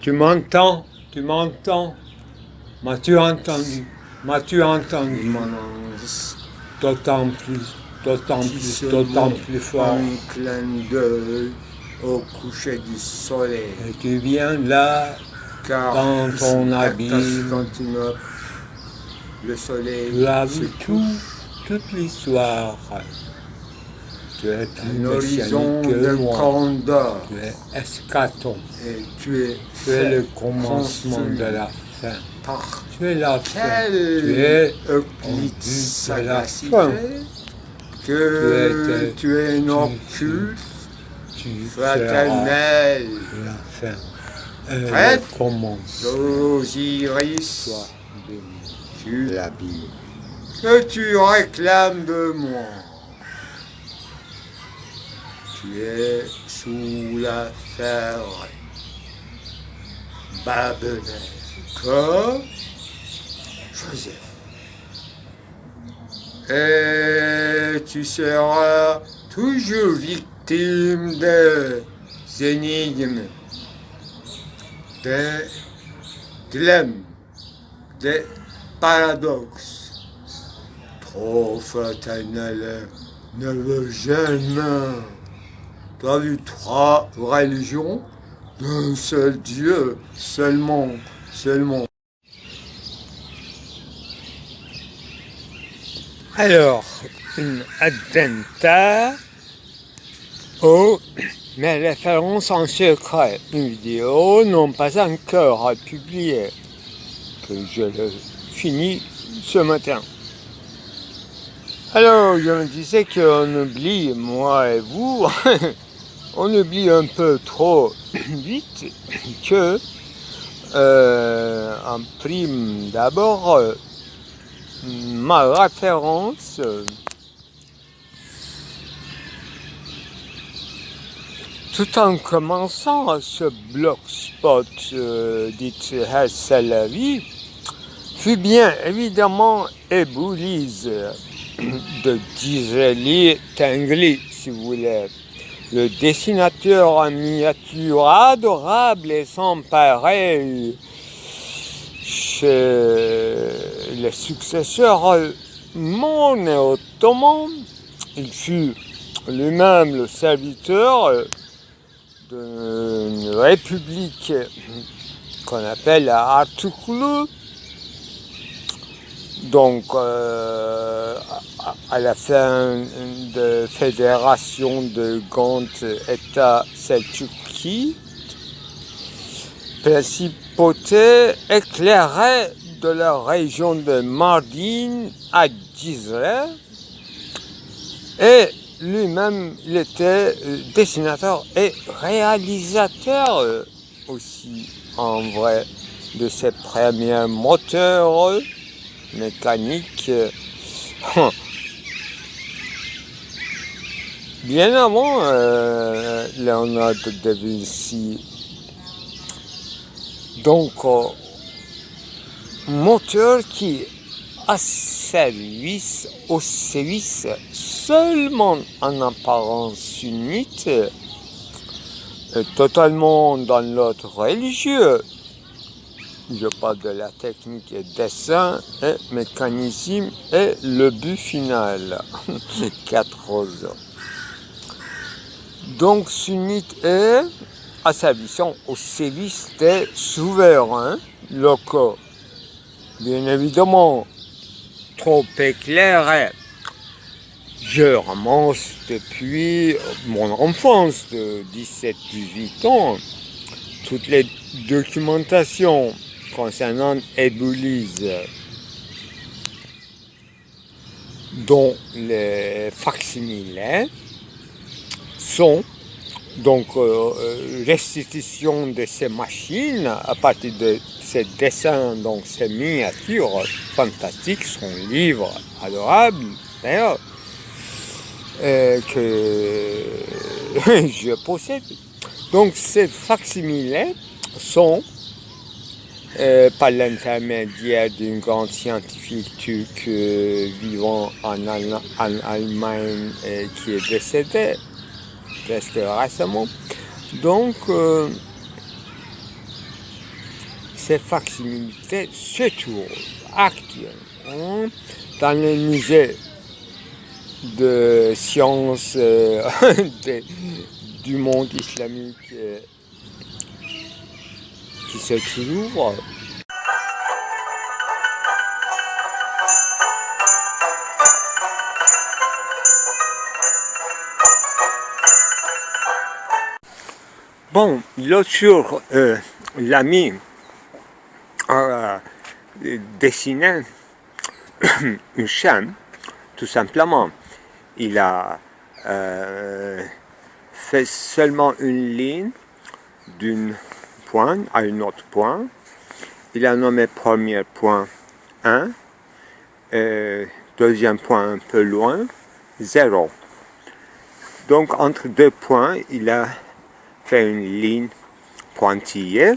Tu m'entends? Tu m'entends? M'as-tu entendu? M'as-tu entendu? Mon ange, D'autant plus fort. un clin d'œil au coucher du soleil. Et tu viens là, Car dans ton ici, à habit. Constantinople, le soleil Tu as se vu toute l'histoire. Tu es plus un horizon messianique que de moi. condor. Tu es eschaton. Et tu es Tu es le commencement construit de la fin. par Tu es la fin. quel Tu es Euclide de la sagacité fin. que tu es une tu- occulte Tu fraternelle seras la fin. Prête? Le commencement. d'Osiris Toi, de tu- la vie. que tu réclames de moi. Tu es sous la ferre babelaire que Joseph. Et tu seras toujours victime des énigmes, des dilemmes, des paradoxes. Trop fraternel ne veut jamais. Tu as vu 3 religions d'un seul Dieu, seulement. Alors, une addenda aux mes références en secret. Une vidéo non pas encore publiée, que je le finis ce matin. Alors, je me disais qu'on oublie, moi et vous, on oublie un peu trop vite que, en prime d'abord, ma référence tout en commençant ce blogspot dit Salavi fut bien évidemment Éboulis de Disraeli Tengli, si vous voulez, le dessinateur en miniature adorable et sans pareil chez les successeurs Mon et Ottoman. Il fut lui-même le serviteur d'une république qu'on appelle Artuklu. Donc, à la fin de fédération de Gant État Selçuklu, principauté éclairée de la région de Mardin à Cizre, et lui-même il était dessinateur et réalisateur aussi en vrai de ses premiers moteurs mécaniques bien avant Leonardo da Vinci. Donc, moteur qui au service seulement en apparence sunnite, totalement dans l'autre religieux. Je parle de la technique et dessin et mécanisme et le but final. 4 roses. Donc sunnite est à sa vision au service des souverains locaux. Bien évidemment, trop éclairé. Je ramasse depuis mon enfance de 17-18 ans toutes les documentations concernant Éboulis, dont les facsimilés sont donc restitution de ces machines à partir de ces dessins, donc ces miniatures fantastiques, son livre adorable d'ailleurs, que je possède. Donc ces facsimilés sont par l'intermédiaire d'une grande scientifique turque vivant en Allemagne qui est décédée presque récemment. Donc ces facsimilés se trouvent actuellement dans le musée de sciences du monde islamique qui se trouve bon. L'autre jour, l'ami a dessiné une chaîne, tout simplement. Il a fait seulement une ligne d'un point à un autre point. Il a nommé premier point 1, deuxième point un peu loin, 0. Donc entre deux points, il a fait une ligne pointillée.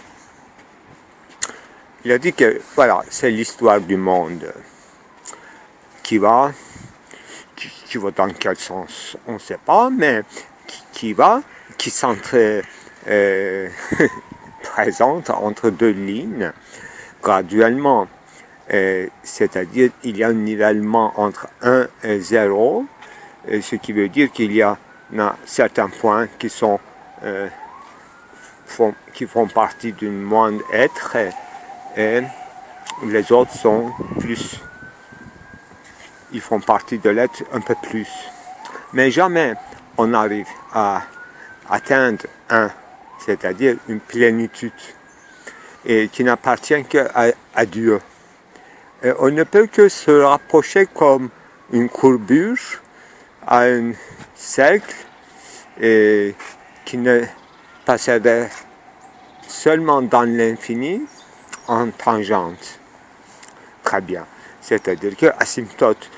Il a dit que voilà, c'est l'histoire du monde qui va dans quel sens, on ne sait pas, mais qui s'entre présente entre deux lignes graduellement. C'est-à-dire il y a un nivellement entre 1 et 0, ce qui veut dire qu'il y a certains points qui font partie d'un monde être et les autres sont plus, ils font partie de l'être un peu plus. Mais jamais on arrive à atteindre un, c'est-à-dire une plénitude, et qui n'appartient qu'à Dieu. Et on ne peut que se rapprocher comme une courbure à un cercle et qui ne passerait seulement dans l'infini en tangente. Très bien. C'est-à-dire que asymptote,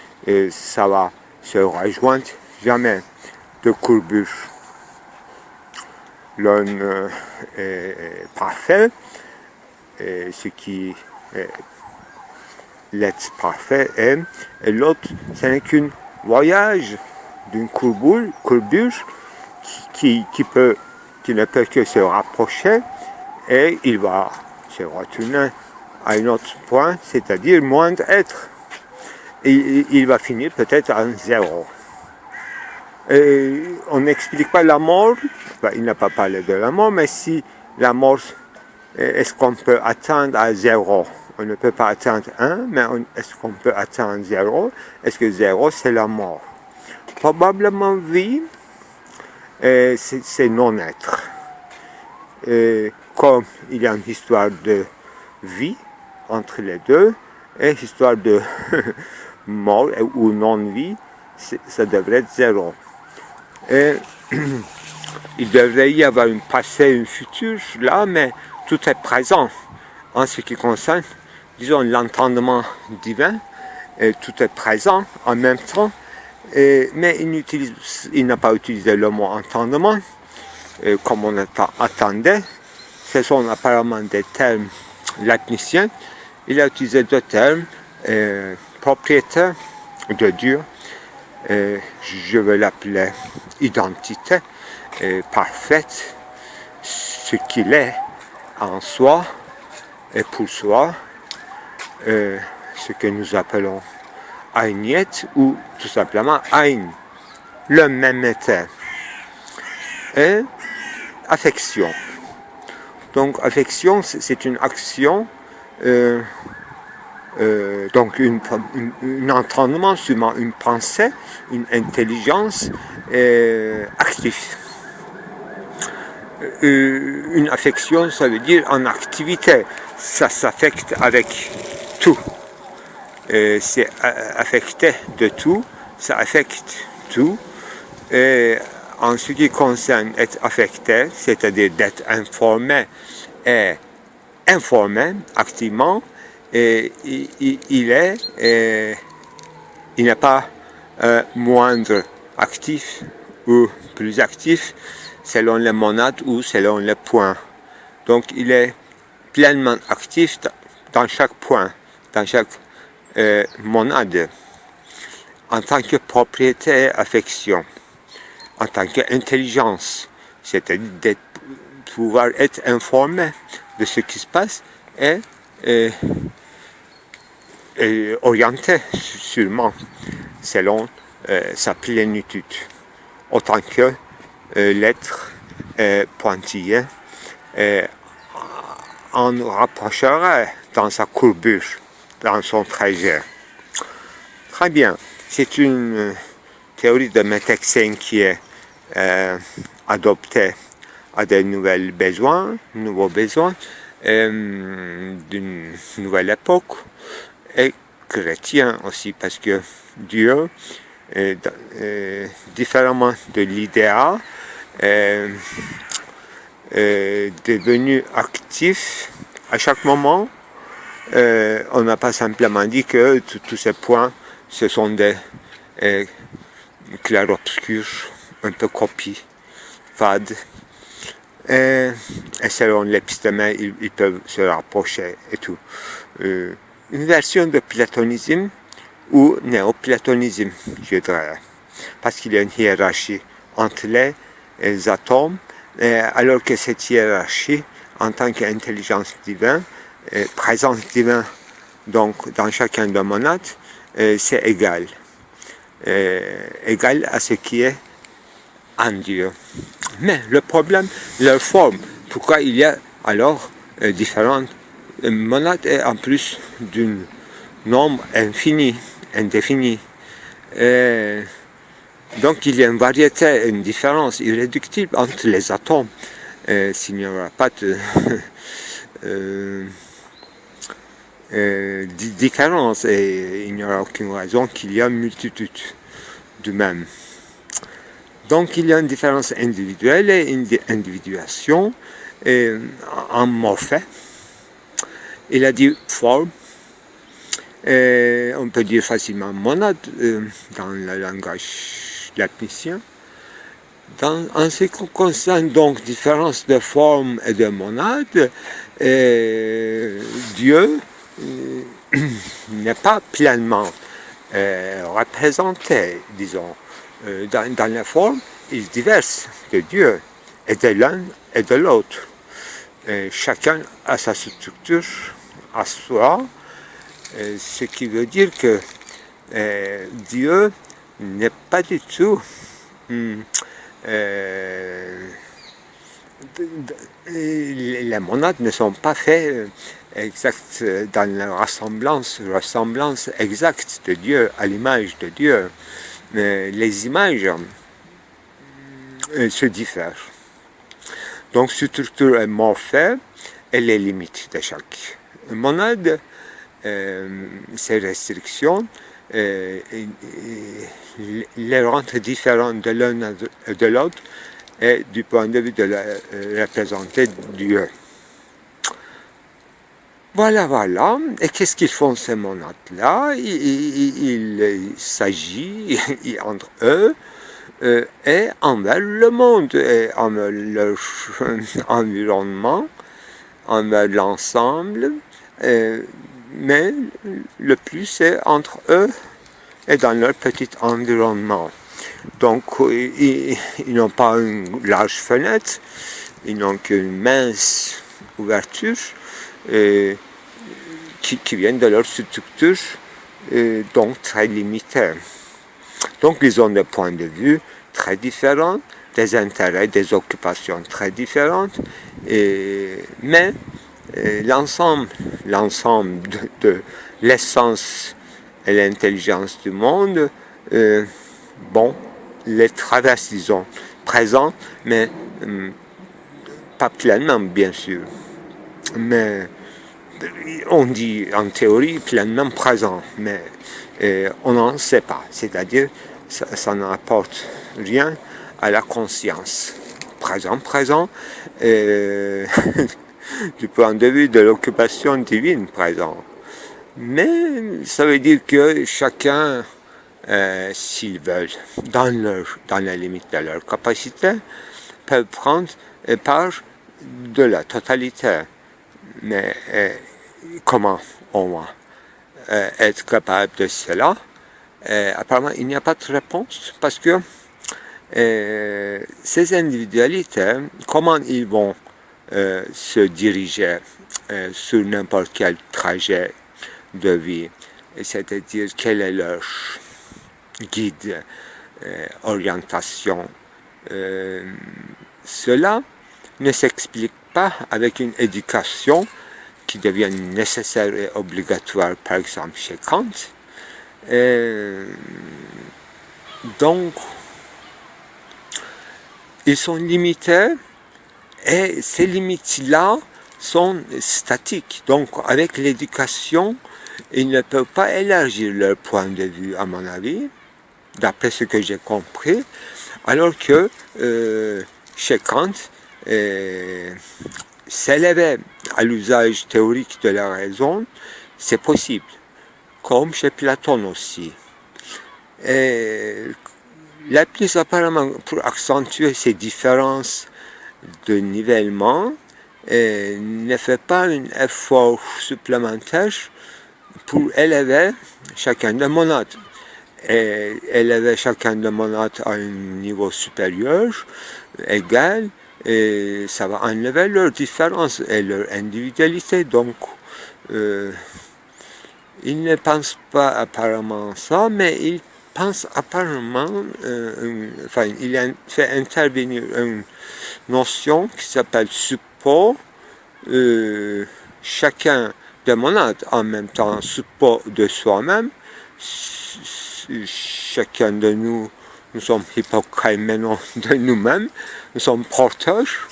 ça va se rejoindre, jamais de courbure. L'un est parfait, et ce qui est l'être parfait est, et l'autre, ce n'est qu'un voyage d'une courbure qui ne peut que se rapprocher, et il va se retourner à un autre point, c'est-à-dire moindre être. Et il va finir peut-être à 0. Et on n'explique pas la mort, il n'a pas parlé de la mort, mais si la mort, est-ce qu'on peut atteindre à 0? On ne peut pas atteindre 1, mais est-ce qu'on peut atteindre 0? Est-ce que 0 c'est la mort? Probablement oui, c'est non-être. Comme il y a une histoire de vie entre les deux, et histoire de mort ou non-vie, ça devrait être 0. Et il devrait y avoir un passé et un futur là, mais tout est présent en ce qui concerne, disons, l'entendement divin, et tout est présent en même temps, mais il n'a pas utilisé le mot entendement, comme on attendait. Ce sont apparemment des termes leibniziens. Il a utilisé deux termes, propriété de Dieu, je vais l'appeler identité parfaite, ce qu'il est en soi et pour soi, ce que nous appelons Ayniyet ou tout simplement Ayn, le même été, et affection. Donc affection, c'est une action, donc un entendement, sûrement une pensée, une intelligence active. Une affection, ça veut dire en activité, ça s'affecte avec tout. C'est affecté de tout, ça affecte tout. Et en ce qui concerne être affecté, c'est-à-dire d'être informé et informé activement, et il n'est pas moindre actif ou plus actif selon les monades ou selon les points. Donc il est pleinement actif dans chaque point, dans chaque monade, en tant que propriété et affection, en tant qu'intelligence, c'est-à-dire de pouvoir être informé de ce qui se passe est orienté sûrement selon sa plénitude, autant que l'être pointillé en rapprocherait dans sa courbure, dans son trajet. Très bien, c'est une théorie de Metexen qui est adoptée à de nouveaux besoins d'une nouvelle époque, et chrétien aussi, parce que Dieu, différemment de l'idéal, est devenu actif à chaque moment. On n'a pas simplement dit que tous ces points, ce sont des clairs-obscurs, un peu copies, fades. Et selon l'épistémé, ils peuvent se rapprocher et tout. Une version de platonisme ou néoplatonisme, je dirais. Parce qu'il y a une hiérarchie entre les atomes, alors que cette hiérarchie, en tant qu'intelligence divine, présence divine, donc dans chacun des monades, c'est égal. Égal à ce qui est en Dieu. Mais le problème, leur forme, pourquoi il y a alors différentes monades et en plus d'un nombre infini, indéfini. Donc il y a une variété, une différence irréductible entre les atomes. S'il n'y aura pas de différence, et il n'y aura aucune raison qu'il y ait une multitude de même. Donc il y a une différence individuelle et une individuation en morphée. Il a dit forme. On peut dire facilement monade dans le langage latinien. En ce qui concerne donc différence de forme et de monade, Dieu n'est pas pleinement représenté, disons. Dans la forme, il diverse de Dieu et de l'un et de l'autre. Chacun a sa structure à soi, ce qui veut dire que Dieu n'est pas du tout les monades ne sont pas faites exactes dans la ressemblance exacte de Dieu, à l'image de Dieu. Les images se diffèrent. Donc, cette structure est morphée et les limites de chaque monade, ces restrictions, les rendent différents de l'un et de l'autre et du point de vue de représenter Dieu. Voilà. Et qu'est-ce qu'ils font ces monades-là? Il s'agit entre eux et envers le monde, et envers leur environnement, envers l'ensemble, mais le plus c'est entre eux et dans leur petit environnement. Donc ils n'ont pas une large fenêtre, ils n'ont qu'une mince ouverture qui vient de leur structure, donc très limitée. Donc ils ont des points de vue très différents, des intérêts, des occupations très différentes, mais l'ensemble de l'essence et l'intelligence du monde, les traverse, disons, présents, mais pas pleinement, bien sûr. Mais on dit en théorie pleinement présent, mais on n'en sait pas. C'est-à-dire, ça n'apporte rien à la conscience. Présent, du point de vue de l'occupation divine présent. Mais ça veut dire que chacun, s'ils veulent, dans la limite de leur capacité, peuvent prendre part de la totalité. Mais comment on va être capable de cela? Apparemment, il n'y a pas de réponse, parce que ces individualités, comment ils vont se diriger sur n'importe quel trajet de vie, c'est-à-dire quel est leur guide, orientation. Cela ne s'explique pas avec une éducation qui devient nécessaire et obligatoire, par exemple chez Kant. Donc, ils sont limités et ces limites-là sont statiques. Donc, avec l'éducation, ils ne peuvent pas élargir leur point de vue, à mon avis, d'après ce que j'ai compris, alors que chez Kant, s'élever à l'usage théorique de la raison, c'est possible, comme chez Platon aussi. Leibniz, apparemment, pour accentuer ces différences de nivellement, ne fait pas un effort supplémentaire pour élever chacun des monades. Élever chacun des monades à un niveau supérieur, égal, et ça va enlever leurs différences et leur individualité. Donc, il ne pense pas apparemment ça, mais il pense apparemment, il fait intervenir une notion qui s'appelle support, chacun des monades en même temps support de soi-même. Chacun de nous, nous sommes hypokaimenon de nous-mêmes, nous sommes porteurs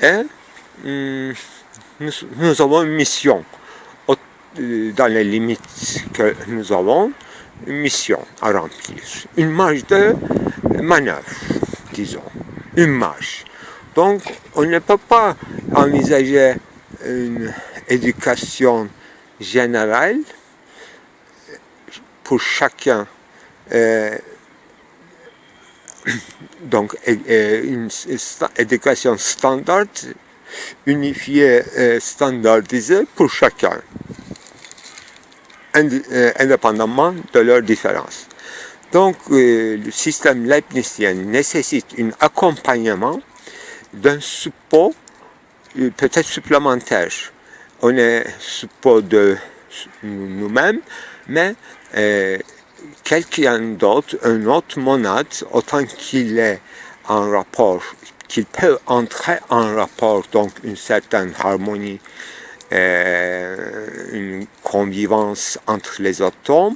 et nous avons une mission. Dans les limites que nous avons, une mission à remplir. Une marge de manœuvre, disons. Une marge. Donc, on ne peut pas envisager une éducation générale pour chacun. Donc, une éducation standard, unifiée, standardisée pour chacun, indépendamment de leurs différences. Donc, le système leibnizien nécessite un accompagnement d'un support peut-être supplémentaire. On est support de nous-mêmes, mais quelqu'un d'autre, un autre monade, autant qu'il est en rapport, qu'il peut entrer en rapport, donc une certaine harmonie, une convivence entre les atomes,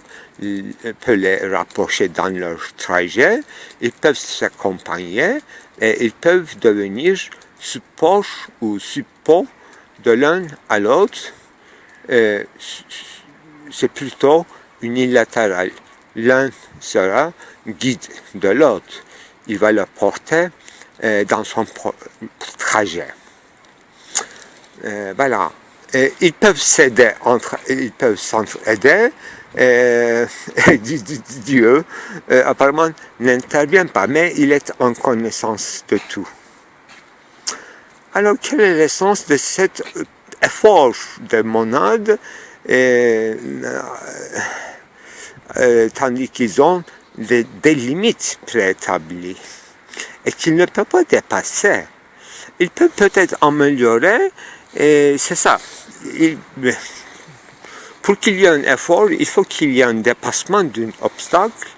peut les rapprocher dans leur trajet, ils peuvent s'accompagner et ils peuvent devenir support ou support de l'un à l'autre. C'est plutôt unilatéral. L'un sera guide de l'autre. Il va le porter dans son trajet. Voilà. Et ils peuvent s'aider ils peuvent s'entraider. Dieu, apparemment, n'intervient pas, mais il est en connaissance de tout. Alors, quel est l'essence de cet effort de monade, tandis qu'ils ont des limites préétablies et qu'ils ne peuvent pas dépasser? Ils peuvent peut-être améliorer, et c'est ça. Pour qu'il y ait un effort, il faut qu'il y ait un dépassement d'un obstacle.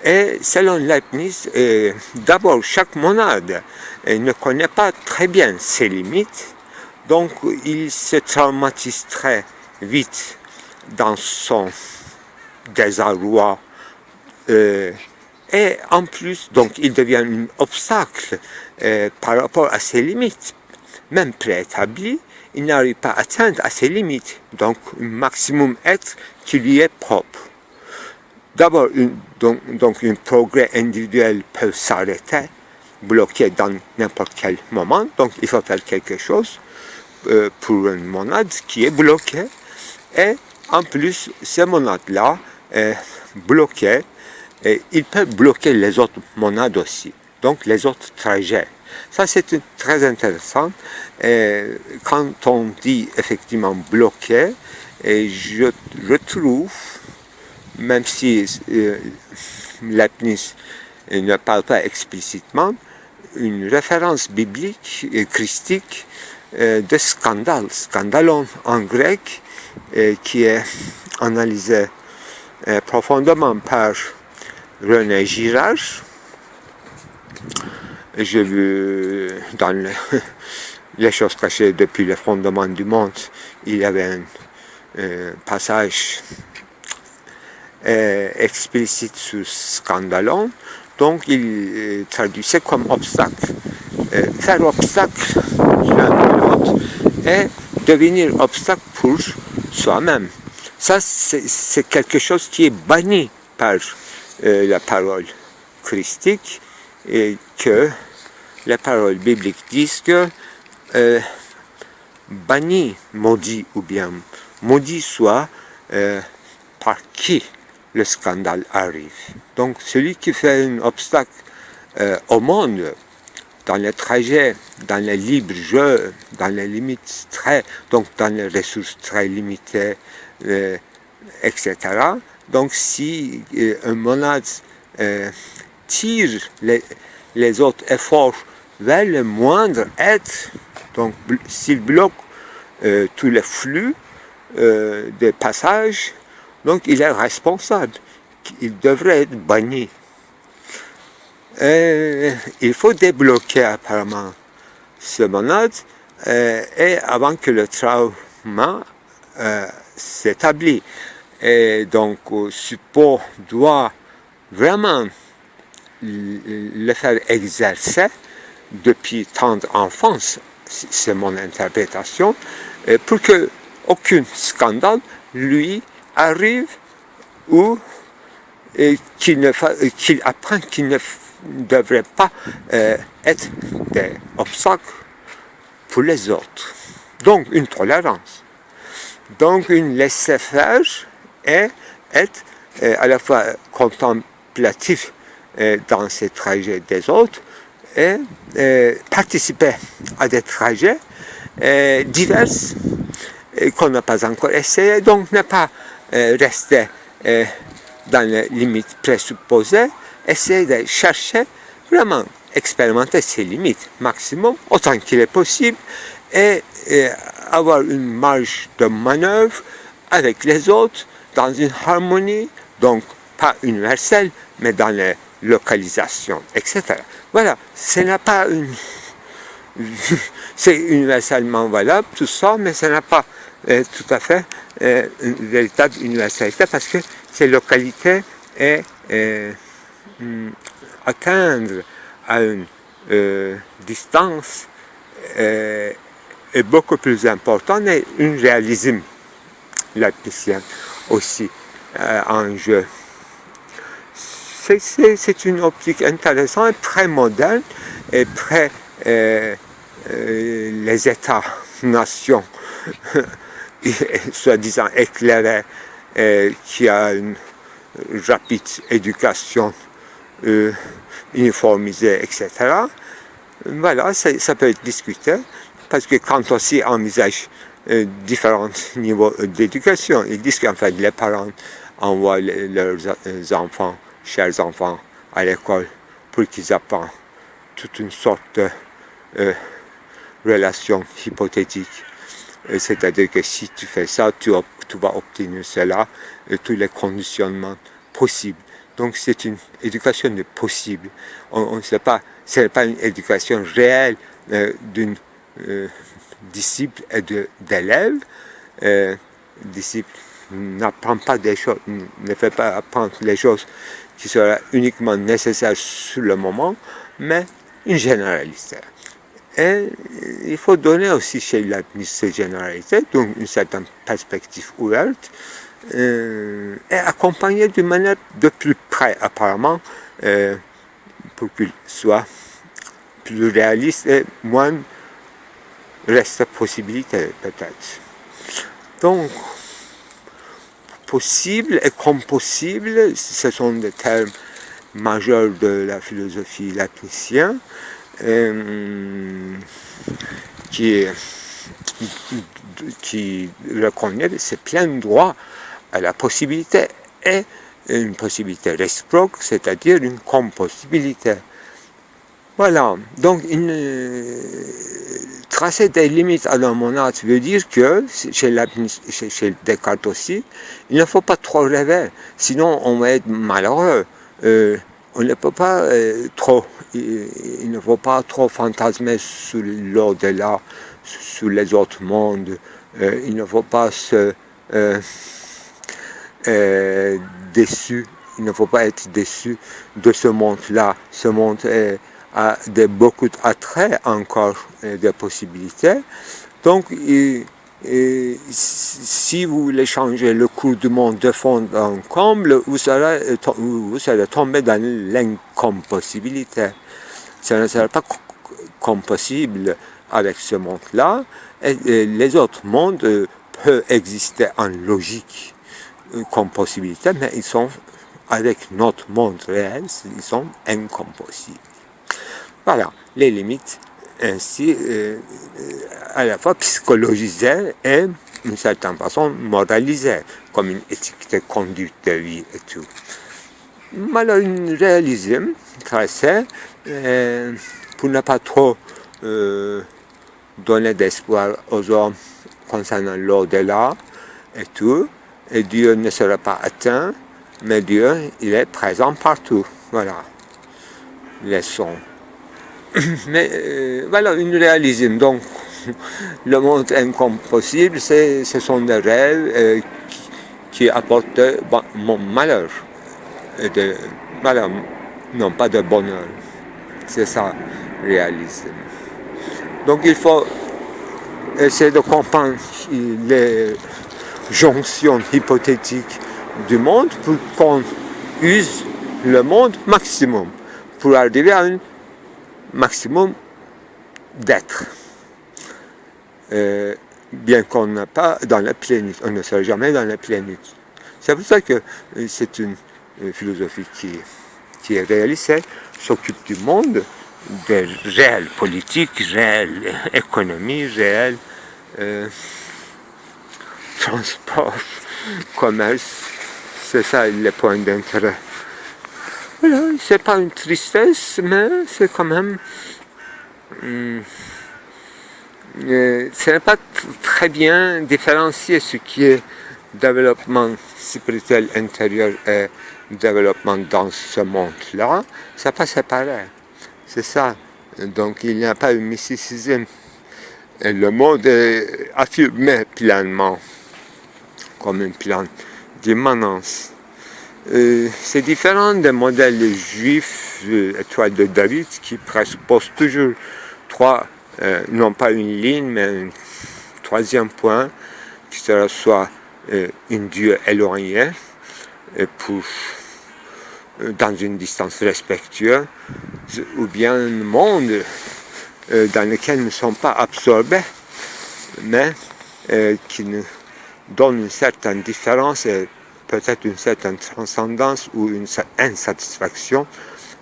Et selon Leibniz, d'abord, chaque monade ne connaît pas très bien ses limites, donc il se traumatise très vite dans son désarroi. Et en plus, donc, il devient un obstacle par rapport à ses limites, même préétablies. Il n'arrive pas à atteindre à ses limites, donc un maximum être qui lui est propre. D'abord, donc un progrès individuel peut s'arrêter, bloqué dans n'importe quel moment, donc il faut faire quelque chose pour une monade qui est bloquée, et en plus, ces monades-là, bloquées, ils peuvent bloquer les autres monades aussi, donc les autres trajets. Ça, c'est très intéressant. Quand on dit effectivement bloqué, je trouve, même si Leibniz ne parle pas explicitement, une référence biblique et christique de scandale, scandalon en grec, qui est analysé profondément par René Girard. J'ai vu dans les choses cachées depuis le fondement du monde, il y avait un passage explicite sur scandalon, donc il traduisait comme obstacle. Faire obstacle l'un de l'autre et devenir obstacle pour soi-même. Ça, c'est quelque chose qui est banni par la parole christique et que les paroles bibliques disent que banni, maudit ou bien maudit soit par qui le scandale arrive. Donc celui qui fait un obstacle au monde, dans les trajets, dans les libres jeux, dans les limites donc dans les ressources très limitées, etc. Donc si un monade tire les autres efforts vers le moindre être, donc s'il bloque tous les flux de passage, donc il est responsable, il devrait être banni. Il faut débloquer apparemment ce monade et avant que le trauma s'établit. Et donc, support doit vraiment le faire exercer depuis tendre enfance, c'est mon interprétation, pour que aucun scandale lui arrive ou qu'il apprenne qu'il ne devrait pas être des obstacles pour les autres. Donc une tolérance, donc une laisser-faire et être à la fois contemplatif dans ces trajets des autres et participer à des trajets divers qu'on n'a pas encore essayé, donc ne pas rester dans les limites présupposées, essayer de chercher, vraiment expérimenter ses limites maximum, autant qu'il est possible, et avoir une marge de manœuvre avec les autres dans une harmonie, donc pas universelle, mais dans les localisations, etc. Voilà, ce n'est pas une... c'est universellement valable, tout ça, mais ce n'est pas tout à fait une véritable universalité parce que ces localités et atteindre à une distance est beaucoup plus important et un réalisme laticien aussi en jeu. C'est une optique intéressante, très moderne et très les États-nations soi-disant éclairés qui a une rapide éducation uniformisée, etc. Voilà, ça peut être discuté parce que quand aussi on envisage différents niveaux d'éducation, ils disent qu'en fait les parents envoient leurs enfants, chers enfants, à l'école pour qu'ils apprennent toute une sorte de relation hypothétique. C'est-à-dire que si tu fais ça, tu vas obtenir cela, et tous les conditionnements possibles. Donc c'est une éducation de possible. On ne sait pas, ce n'est pas une éducation réelle d'une disciple et d'élève. Disciple n'apprend pas des choses, ne fait pas apprendre les choses qui seraient uniquement nécessaires sur le moment, mais une généralité. Et il faut donner aussi chez l'administration ces généralités, donc une certaine perspective ouverte, et accompagner d'une manière de plus près apparemment, pour qu'il soit plus réaliste et moins reste possibilité peut-être. Donc, possible et comme possible, ce sont des termes majeurs de la philosophie laticienne, qui reconnaît ses pleins droits à la possibilité et une possibilité réciproque, c'est-à-dire une compossibilité. Voilà, donc une tracer des limites à la monade veut dire que, chez Descartes aussi, il ne faut pas trop rêver, sinon on va être malheureux. On ne peut pas il ne faut pas trop fantasmer sur l'au-delà, sur les autres mondes. Il ne faut pas se déçu, il ne faut pas être déçu de ce monde-là. Ce monde a beaucoup d'attraits encore, des possibilités. Donc, si vous voulez changer le cours du monde de fond en comble, vous serez tombé dans l'incompossibilité. Ça ne sera pas compossible avec ce monde-là. Et les autres mondes peuvent exister en logique comme possibilité, mais ils sont, avec notre monde réel, ils sont incompossibles. Voilà, les limites ainsi à la fois psychologisées et d'une certaine façon moralisées, comme une éthique de conduite de vie et tout. Voilà un réalisme tracé pour ne pas trop donner d'espoir aux hommes concernant l'au-delà et tout. Et Dieu ne sera pas atteint, mais Dieu, il est présent partout. Voilà, laissons. Mais voilà, un réalisme. Donc, le monde incompossible, ce sont des rêves qui apportent mon malheur. Malheur, non pas de bonheur. C'est ça, le réalisme. Donc, il faut essayer de comprendre les jonctions hypothétiques du monde pour qu'on use le monde maximum, pour arriver à un maximum d'être. Bien qu'on n'est pas dans la plénitude, on ne sera jamais dans la plénitude. C'est pour ça que c'est une philosophie qui est réalisée, s'occupe du monde, des réelles politiques, réelles économies, réelles transport, commerce, c'est ça les points d'intérêt. Voilà, c'est pas une tristesse, mais c'est quand même ce n'est pas très bien différencier ce qui est développement spirituel intérieur et développement dans ce monde-là. C'est pas séparé. C'est ça. Donc il n'y a pas de mysticisme. Et le monde est affirmé pleinement comme un plan d'immanence. C'est différent des modèles juifs, étoile de David, qui présupposent toujours non pas une ligne, mais un troisième point, qui sera soit un Dieu éloigné, dans une distance respectueuse, ou bien un monde dans lequel nous ne sommes pas absorbés, mais qui nous donne une certaine différence et peut-être une certaine transcendance ou une insatisfaction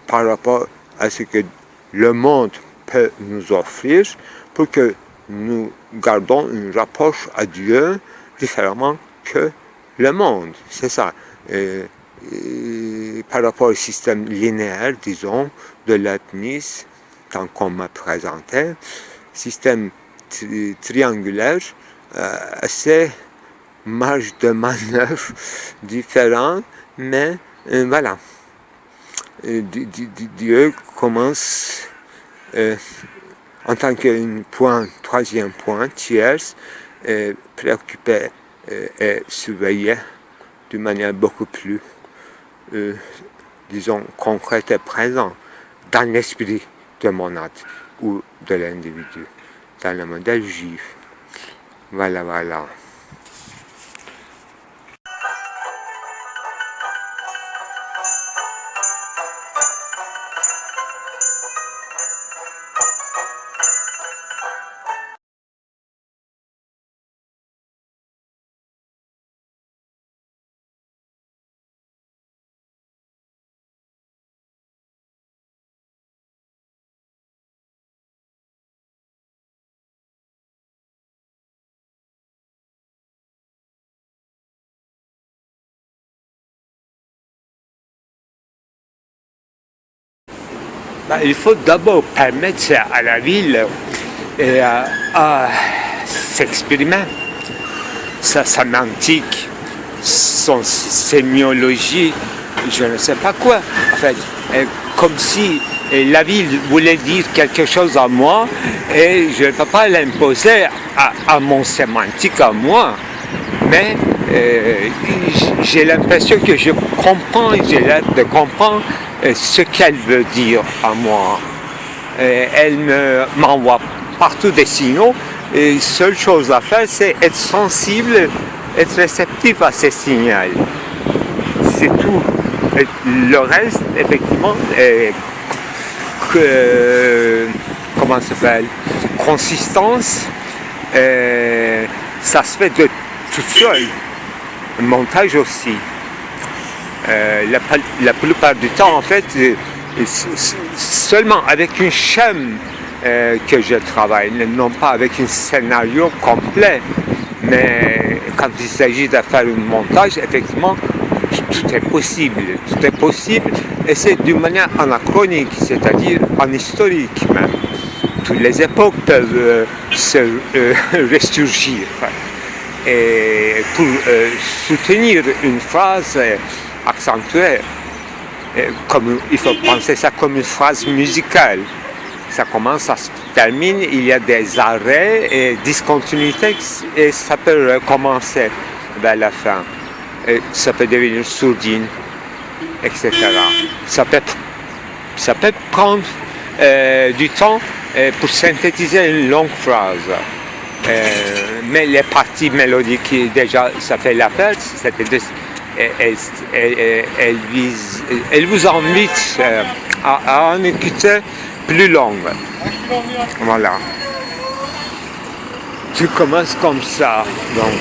par rapport à ce que le monde peut nous offrir pour que nous gardons un rapport à Dieu différemment que le monde. C'est ça. Par rapport au système linéaire, disons, de Leibniz, tant qu'on m'a présenté, système triangulaire, assez marge de manœuvre différente, mais voilà. Dieu commence en tant qu'un point, troisième point, tierce, préoccupé et surveillé d'une manière beaucoup plus, disons, concrète et présente dans l'esprit de monade ou de l'individu, dans le modèle juif. Voilà, voilà. Il faut d'abord permettre à la ville et s'expérimente. Sa sémantique, son sémiologie, je ne sais pas quoi. En fait, comme si la vie voulait dire quelque chose à moi et je ne peux pas l'imposer à mon sémantique à moi. Mais j'ai l'impression que je comprends, j'ai l'air de comprendre ce qu'elle veut dire à moi. Elle m'envoie partout des signaux. Et la seule chose à faire, c'est être sensible, être réceptif à ces signaux. C'est tout. Et le reste, effectivement, comment ça s'appelle? Consistance, ça se fait de tout seul. Le montage aussi. La plupart du temps, en fait, seulement avec une chaîne que je travaille, non pas avec un scénario complet. Mais quand il s'agit de faire un montage, effectivement, tout est possible. Tout est possible et c'est d'une manière anachronique, c'est-à-dire en historique même. Toutes les époques peuvent se ressurgir. Et pour soutenir une phrase accentuée, comme, il faut penser ça comme une phrase musicale. Ça commence, ça se termine, il y a des arrêts et discontinuités et ça peut recommencer vers la fin. Et ça peut devenir sourdine, etc. Ça peut prendre du temps pour synthétiser une longue phrase. Mais les parties mélodiques, déjà, ça fait l'affaire. Elle vous invite à en écouter plus longue. Voilà. Tu commences comme ça. Donc,